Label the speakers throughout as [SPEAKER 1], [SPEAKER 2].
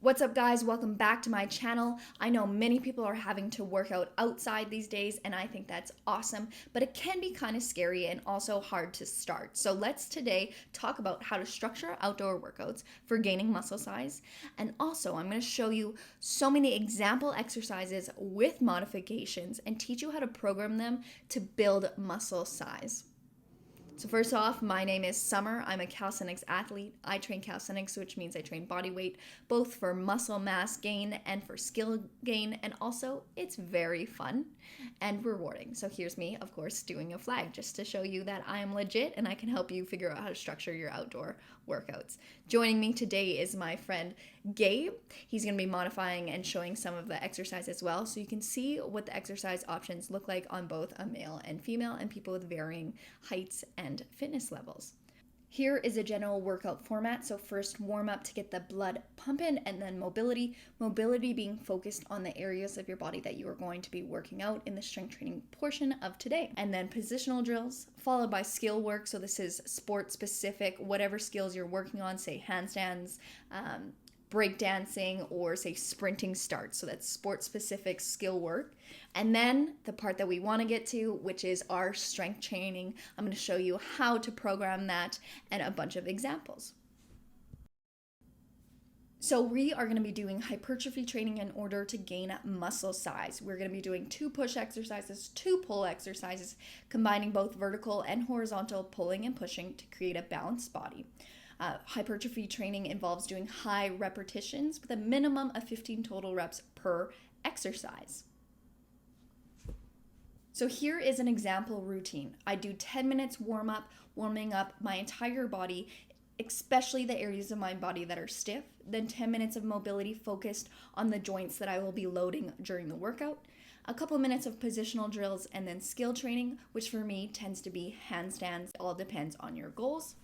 [SPEAKER 1] What's up, guys? Welcome back to my channel. I know many people are having to work out outside these days, and I think that's awesome, but it can be kind of scary and also hard to start. So let's today talk about how to structure outdoor workouts for gaining muscle size. And also, I'm going to show you so many example exercises with modifications and teach you how to program them to build muscle size. So first off, my name is Summer. I'm a calisthenics athlete. I train calisthenics, which means I train body weight, both for muscle mass gain and for skill gain. And also, it's very fun and rewarding. So here's me, of course, doing a flag just to show you that I am legit and I can help you figure out how to structure your outdoor workouts. Joining me today is my friend Gabe. He's going to be modifying and showing some of the exercise as well, so you can see what the exercise options look like on both a male and female and people with varying heights and fitness levels. Here is a general workout format. So first, warm up to get the blood pumping, and then mobility. Mobility being focused on the areas of your body that you are going to be working out in the strength training portion of today. And then positional drills, followed by skill work. So this is sport specific, whatever skills you're working on, say handstands, breakdancing, or say sprinting starts. So that's sport specific skill work. And then the part that we want to get to, which is our strength training. I'm going to show you how to program that and a bunch of examples. So we are going to be doing hypertrophy training in order to gain muscle size. We're going to be doing 2 push exercises, 2 pull exercises, combining both vertical and horizontal pulling and pushing to create a balanced body. Hypertrophy training involves doing high repetitions with a minimum of 15 total reps per exercise. So here is an example routine. I do 10 minutes warming up my entire body, especially the areas of my body that are stiff, then 10 minutes of mobility focused on the joints that I will be loading during the workout, a couple minutes of positional drills, and then skill training, which for me tends to be handstands. It all depends on your goals.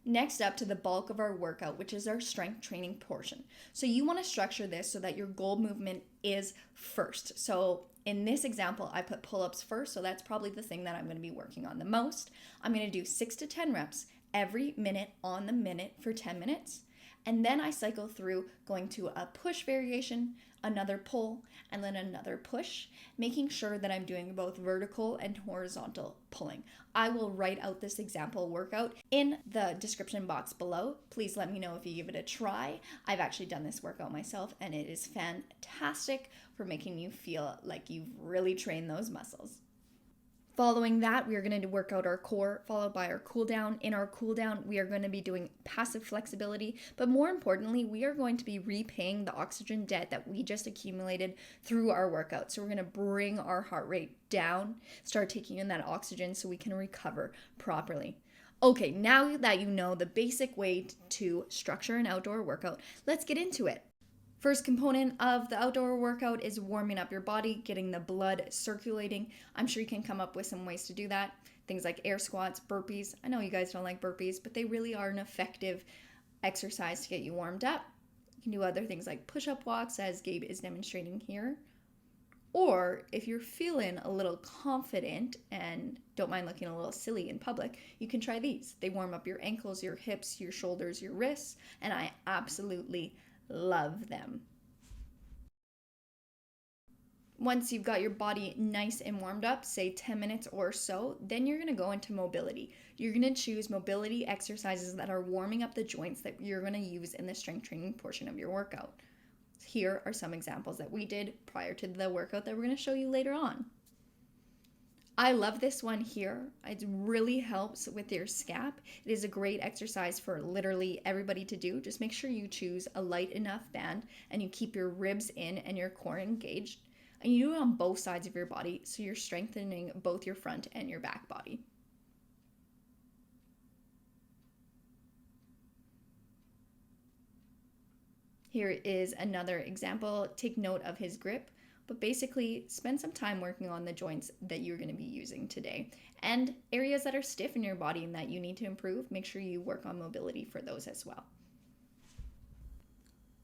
[SPEAKER 1] Next up to the bulk of our workout, which is our strength training portion. So you want to structure this so that your goal movement is first. So in this example, I put pull-ups first, so that's probably the thing that I'm going to be working on the most. I'm going to do 6 to 10 reps every minute on the minute for 10 minutes. And then I cycle through going to a push variation, another pull, and then another push, making sure that I'm doing both vertical and horizontal pulling. I will write out this example workout in the description box below. Please let me know if you give it a try. I've actually done this workout myself, and it is fantastic for making you feel like you've really trained those muscles. Following that, we are going to work out our core, followed by our cool down. In our cool down, we are going to be doing passive flexibility, but more importantly, we are going to be repaying the oxygen debt that we just accumulated through our workout. So we're going to bring our heart rate down, start taking in that oxygen so we can recover properly. Okay, now that you know the basic way to structure an outdoor workout, let's get into it. First component of the outdoor workout is warming up your body, getting the blood circulating. I'm sure you can come up with some ways to do that. Things like air squats, burpees. I know you guys don't like burpees, but they really are an effective exercise to get you warmed up. You can do other things like push-up walks, as Gabe is demonstrating here. Or if you're feeling a little confident and don't mind looking a little silly in public, you can try these. They warm up your ankles, your hips, your shoulders, your wrists, and I absolutely love them. Once you've got your body nice and warmed up, say 10 minutes or so, then you're going to go into mobility. You're going to choose mobility exercises that are warming up the joints that you're going to use in the strength training portion of your workout. Here are some examples that we did prior to the workout that we're going to show you later on. I love this one here. It really helps with your scap. It is a great exercise for literally everybody to do. Just make sure you choose a light enough band and you keep your ribs in and your core engaged. And you do it on both sides of your body, so you're strengthening both your front and your back body. Here is another example. Take note of his grip. But basically, spend some time working on the joints that you're going to be using today. And areas that are stiff in your body and that you need to improve, make sure you work on mobility for those as well.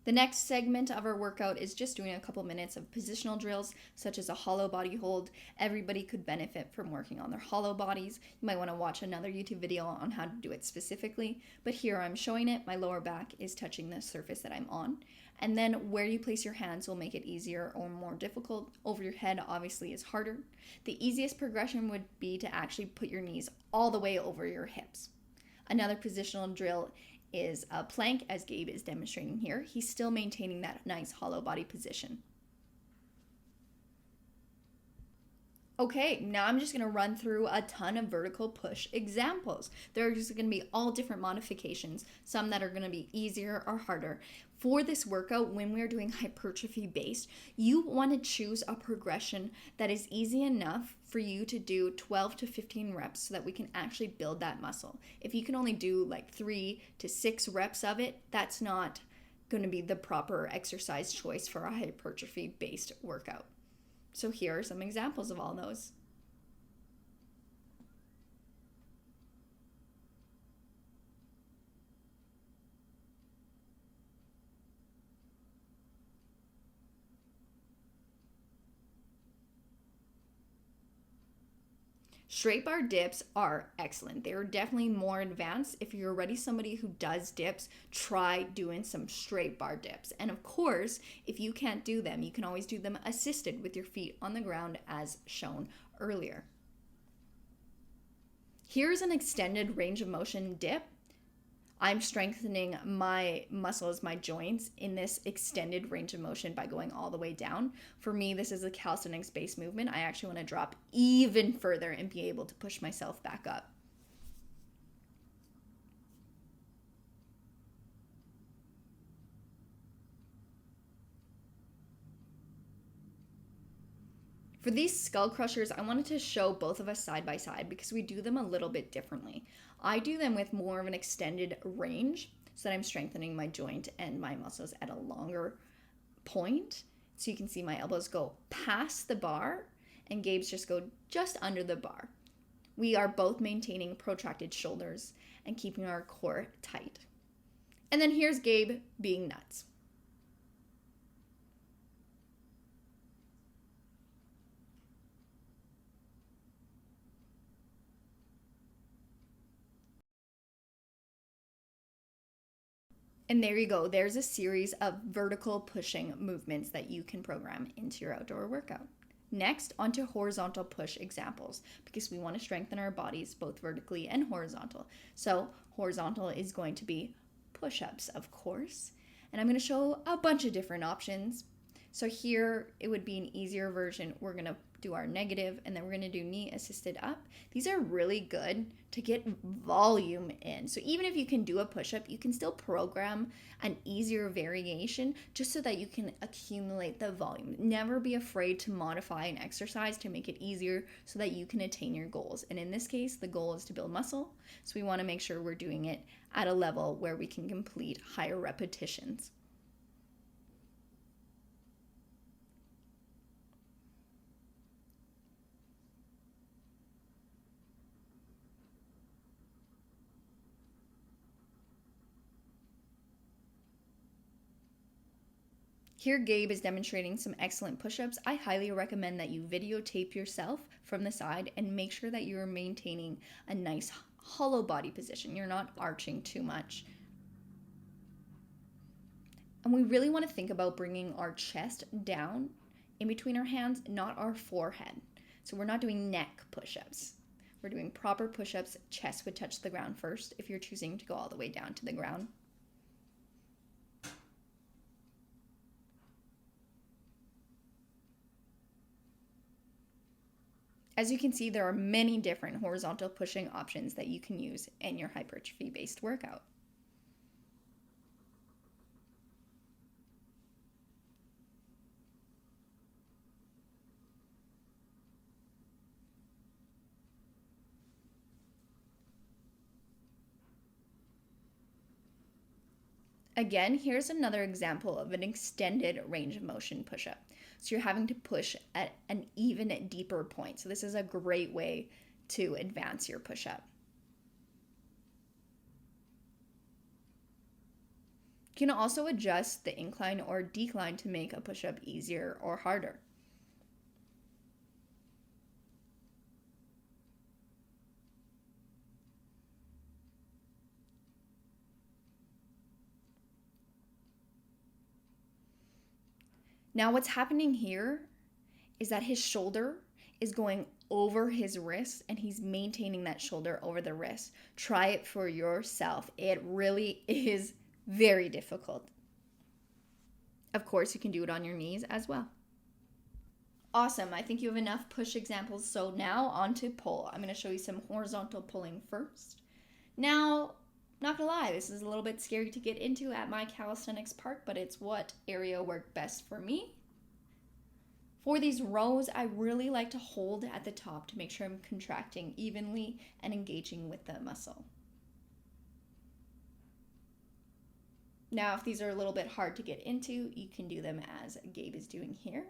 [SPEAKER 1] The next segment of our workout is just doing a couple minutes of positional drills, such as a hollow body hold. Everybody could benefit from working on their hollow bodies. You might want to watch another YouTube video on how to do it specifically, but here I'm showing it. My lower back is touching the surface that I'm on. And then where you place your hands will make it easier or more difficult. Over your head, obviously, is harder. The easiest progression would be to actually put your knees all the way over your hips. Another positional drill is a plank, as Gabe is demonstrating here. He's still maintaining that nice hollow body position. Okay, now I'm just going to run through a ton of vertical push examples. There are just going to be all different modifications, some that are going to be easier or harder. For this workout, when we're doing hypertrophy based, you want to choose a progression that is easy enough for you to do 12 to 15 reps so that we can actually build that muscle. If you can only do like 3 to 6 reps of it, that's not going to be the proper exercise choice for a hypertrophy based workout. So here are some examples of all those. Straight bar dips are excellent. They're definitely more advanced. If you're already somebody who does dips, try doing some straight bar dips. And of course, if you can't do them, you can always do them assisted with your feet on the ground as shown earlier. Here's an extended range of motion dip. I'm strengthening my muscles, my joints in this extended range of motion by going all the way down. For me, this is a calisthenics based movement. I actually want to drop even further and be able to push myself back up. For these skull crushers, I wanted to show both of us side by side because we do them a little bit differently. I do them with more of an extended range so that I'm strengthening my joint and my muscles at a longer point. So you can see my elbows go past the bar and Gabe's just go just under the bar. We are both maintaining protracted shoulders and keeping our core tight. And then here's Gabe being nuts. And there you go. There's a series of vertical pushing movements that you can program into your outdoor workout. Next, onto horizontal push examples, because we want to strengthen our bodies both vertically and horizontal. So horizontal is going to be push-ups, of course. And I'm going to show a bunch of different options. So here it would be an easier version. We're going to do our negative and then we're going to do knee assisted up. These are really good to get volume in. So even if you can do a push-up, you can still program an easier variation just so that you can accumulate the volume. Never be afraid to modify an exercise to make it easier so that you can attain your goals. And in this case, the goal is to build muscle. So we want to make sure we're doing it at a level where we can complete higher repetitions. Here Gabe is demonstrating some excellent push-ups. I highly recommend that you videotape yourself from the side and make sure that you're maintaining a nice hollow body position. You're not arching too much. And we really want to think about bringing our chest down in between our hands, not our forehead. So we're not doing neck push-ups. We're doing proper push-ups. Chest would touch the ground first if you're choosing to go all the way down to the ground. As you can see, there are many different horizontal pushing options that you can use in your hypertrophy-based workout. Again, here's another example of an extended range of motion push-up. So you're having to push at an even deeper point. So this is a great way to advance your push-up. You can also adjust the incline or decline to make a push-up easier or harder. Now what's happening here is that his shoulder is going over his wrist and he's maintaining that shoulder over the wrist. Try it for yourself. It really is very difficult. Of course, you can do it on your knees as well. Awesome. I think you have enough push examples. So now on to pull. I'm going to show you some horizontal pulling first. Now, not gonna lie, this is a little bit scary to get into at my calisthenics park, but it's what area worked best for me. For these rows, I really like to hold at the top to make sure I'm contracting evenly and engaging with the muscle. Now, if these are a little bit hard to get into, you can do them as Gabe is doing here.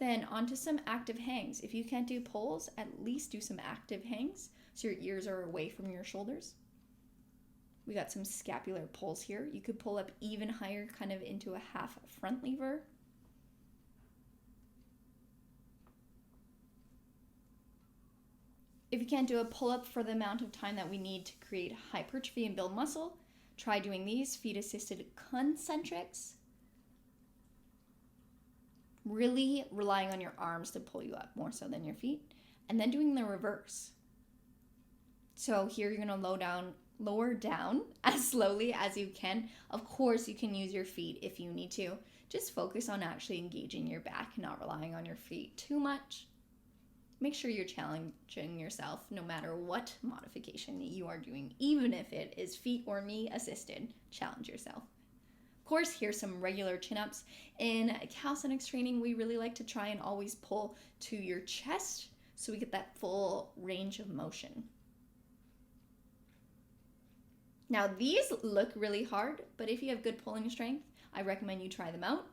[SPEAKER 1] Then onto some active hangs. If you can't do pulls, at least do some active hangs so your ears are away from your shoulders. We got some scapular pulls here. You could pull up even higher, kind of into a half front lever. If you can't do a pull-up for the amount of time that we need to create hypertrophy and build muscle, try doing these feet-assisted concentrics. Really relying on your arms to pull you up more so than your feet. And then doing the reverse. So here you're going to lower down as slowly as you can. Of course, you can use your feet if you need to. Just focus on actually engaging your back, not relying on your feet too much. Make sure you're challenging yourself no matter what modification you are doing, even if it is feet or knee assisted. Challenge yourself. Of course, here's some regular chin-ups. In calisthenics training, we really like to try and always pull to your chest so we get that full range of motion. Now, these look really hard, but if you have good pulling strength, I recommend you try them out.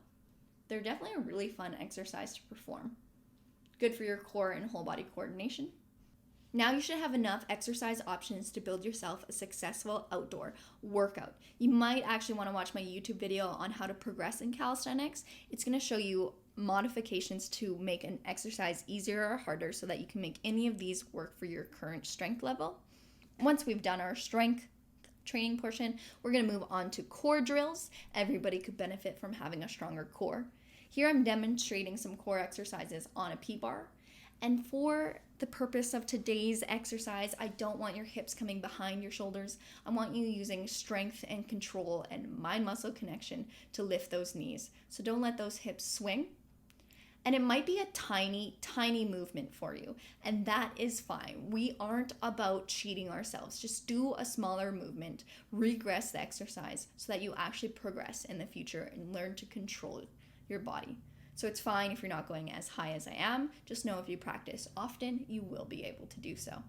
[SPEAKER 1] They're definitely a really fun exercise to perform. Good for your core and whole body coordination. Now you should have enough exercise options to build yourself a successful outdoor workout. You might actually want to watch my YouTube video on how to progress in calisthenics. It's going to show you modifications to make an exercise easier or harder so that you can make any of these work for your current strength level. Once we've done our strength training portion, we're going to move on to core drills. Everybody could benefit from having a stronger core. Here I'm demonstrating some core exercises on a P-bar. And for the purpose of today's exercise, I don't want your hips coming behind your shoulders. I want you using strength and control and mind-muscle connection to lift those knees. So don't let those hips swing. And it might be a tiny, tiny movement for you. And that is fine. We aren't about cheating ourselves. Just do a smaller movement. Regress the exercise so that you actually progress in the future and learn to control your body. So it's fine if you're not going as high as I am. Just know if you practice often, you will be able to do so.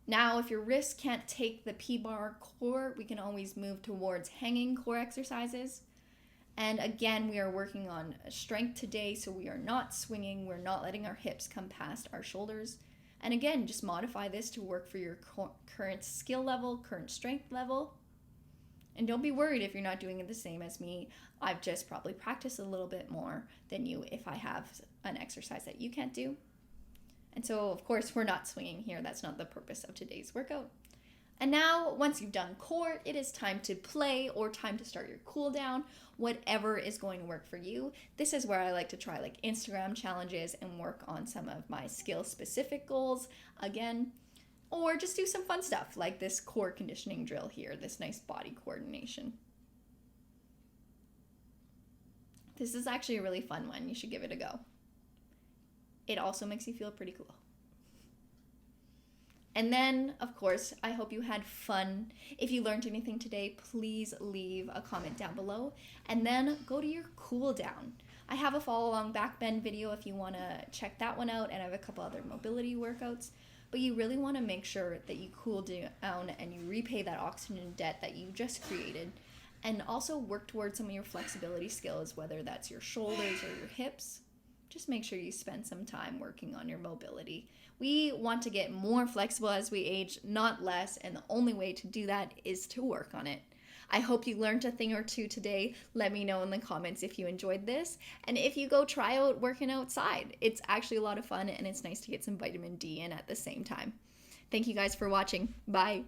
[SPEAKER 1] Now, if your wrist can't take the P-bar core, we can always move towards hanging core exercises. And again, we are working on strength today, so we are not swinging. We're not letting our hips come past our shoulders. And again, just modify this to work for your current skill level, current strength level. And don't be worried if you're not doing it the same as me. I've just probably practiced a little bit more than you if I have an exercise that you can't do. And so, of course, we're not swinging here. That's not the purpose of today's workout. And now, once you've done core, it is time to play or time to start your cool down, whatever is going to work for you. This is where I like to try like Instagram challenges and work on some of my skill-specific goals. Again, or just do some fun stuff like this core conditioning drill here, this nice body coordination. This is actually a really fun one. You should give it a go. It also makes you feel pretty cool. And then, of course, I hope you had fun. If you learned anything today, please leave a comment down below. And then go to your cool down. I have a follow along back bend video if you want to check that one out. And I have a couple other mobility workouts. But you really want to make sure that you cool down and you repay that oxygen debt that you just created. And also work towards some of your flexibility skills, whether that's your shoulders or your hips. just make sure you spend some time working on your mobility. We want to get more flexible as we age, not less, and the only way to do that is to work on it. I hope you learned a thing or two today. Let me know in the comments if you enjoyed this, and if you go try out working outside. It's actually a lot of fun, and it's nice to get some vitamin D in at the same time. Thank you guys for watching. Bye.